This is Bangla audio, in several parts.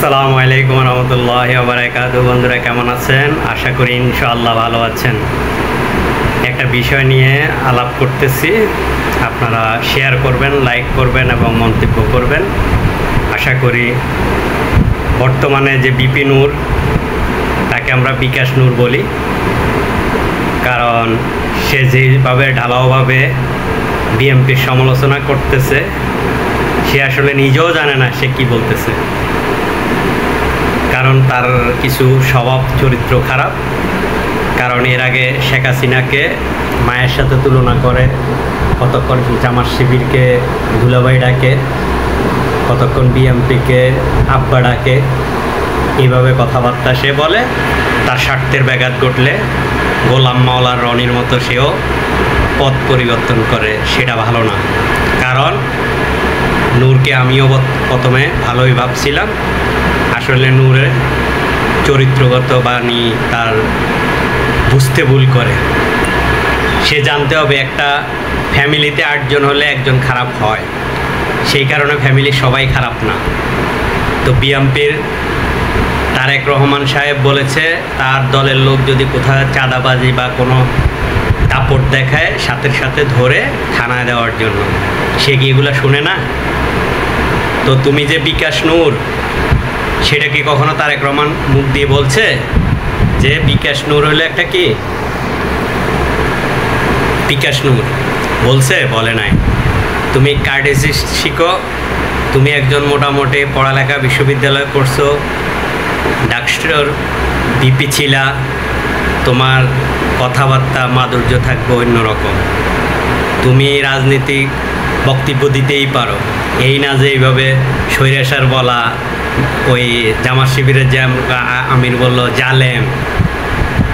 আসসালামু আলাইকুম রহমতুল্লাহি ওয়া বারাকাতুহু। বন্ধুরা কেমন আছেন? আশা করি ইনশাআল্লাহ ভালো আছেন। একটা বিষয় নিয়ে আলাপ করতেছি, আপনারা শেয়ার করবেন, লাইক করবেন এবং মন্তব্য করবেন। আশা করি বর্তমানে যে বিপি নূর, তাকে আমরা বিকাশ নূর বলি, কারণ সে যেভাবে ঢালাওভাবে বিএনপির সমালোচনা করতেছে, সে আসলে নিজেও জানে না সে কি বলতেছে। কারণ তার কিছু স্বভাব চরিত্র খারাপ। কারণ এর আগে শেখ হাসিনাকে মায়ের সাথে তুলনা করে, কতক্ষণ জামাত শিবিরকে দুলাভাই ডাকে, কতক্ষণ বিএনপিকে আব্বা ডাকে, এইভাবে কথাবার্তা সে বলে। তার স্বার্থের ব্যাঘাত ঘটলে গোলাম মাওলার রনির মতো সেও পথ পরিবর্তন করে, সেটা ভালো না। কারণ নূরকে আমিও প্রথমে ভালোই ভাবছিলাম, আসলে নূরের চরিত্রগত বাণী তার বুঝতে ভুল করে। সে জানতে হবে একটা ফ্যামিলিতে 8 জন হলে একজন খারাপ হয়, সেই কারণে ফ্যামিলির সবাই খারাপ না। তো বিএনপির তারেক রহমান সাহেব বলেছে তার দলের লোক যদি কোথাও চাঁদাবাজি বা কোনো দাপট দেখায় সাথে সাথে ধরে থানায় দেওয়ার জন্য। সে কি এগুলো শুনে না? তো তুমি যে বিকাশ নূর, সেটা কি কখনো তারেক রহমান মুখ দিয়ে বলছে যে বিকাশ নূর হলে একটা কি বিকাশ নূর বলছে? বলে নাই। তুমি কার্ডিসি শিখো, তুমি একজন মোটামুটি পড়ালেখা বিশ্ববিদ্যালয় করছো, ডাক্তার বিপি ছিলা, তোমার কথাবার্তা মাধুর্য থাকবে অন্যরকম। তুমি রাজনীতিক বক্তব্য দিতেই পারো, এই না যে এইভাবে স্বৈরাচার বলা, ওই জামাত শিবিরের যে আমির বলল জালেম,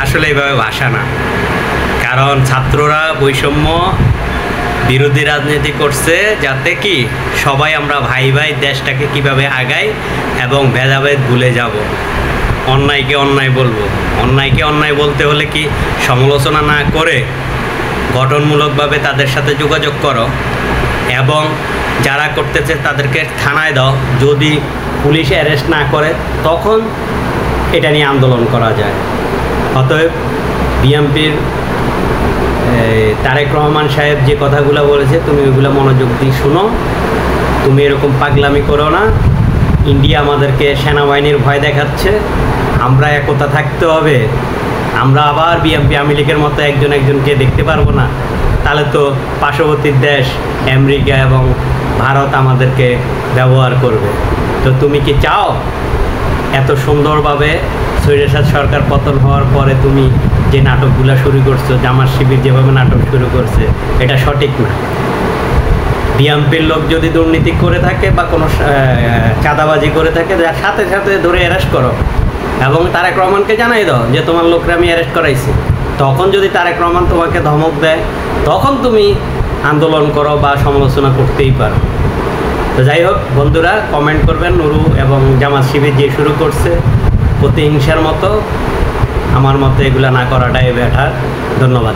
আসলে এইভাবে ভাষা না। কারণ ছাত্ররা বৈষম্য বিরোধী রাজনীতি করছে, যাতে কি সবাই আমরা ভাই ভাই দেশটাকে কিভাবে আগাই এবং ভেদাভেদ ভুলে যাব। অন্যায়কে অন্যায় বলবো, অন্যায়কে অন্যায় বলতে হলে কি সমালোচনা না করে গঠনমূলকভাবে তাদের সাথে যোগাযোগ করো এবং যারা করতেছে তাদেরকে থানায় দাও। যদি পুলিশ অ্যারেস্ট না করে তখন এটা নিয়ে আন্দোলন করা যায়। অতএব বিএনপির তারেক রহমান সাহেব যে কথাগুলো বলেছে, তুমি ওইগুলো মনোযোগ দিয়ে শুনো। তুমি এরকম পাগলামি করো না। ইন্ডিয়া আমাদেরকে সেনাবাহিনীর ভয় দেখাচ্ছে, আমরা একতা থাকতে হবে। আমরা আবার বিএনপি আওয়ামী লীগের মতো একজনকে দেখতে পারবো না। তাহলে তো পার্শ্ববর্তী দেশ আমেরিকা এবং ভারত আমাদেরকে ব্যবহার করবে। তো তুমি কি চাও এত সুন্দরভাবে স্বৈরাচার সরকার পতন হওয়ার পরে তুমি যে নাটকগুলো শুরু করছো, জামাত শিবির যেভাবে নাটক শুরু করছে, এটা সঠিক না। বিএনপির লোক যদি দুর্নীতি করে থাকে বা কোনো চাঁদাবাজি করে থাকে, সাথে সাথে ধরে অ্যারেস্ট করো এবং তারেক রহমানকে জানাই দাও যে তোমার লোকরা আমি অ্যারেস্ট করাইছি। তখন যদি তারেক রহমান তোমাকে ধমক দেয়, তখন তুমি আন্দোলন করো বা সমালোচনা করতেই পারো। তো যাই হোক বন্ধুরা, কমেন্ট করবেন। নুরু এবং জামাত শিবির যে শুরু করছে প্রতিহিংসার মতো, আমার মতে এগুলো না করাটাই বেটার। ধন্যবাদ।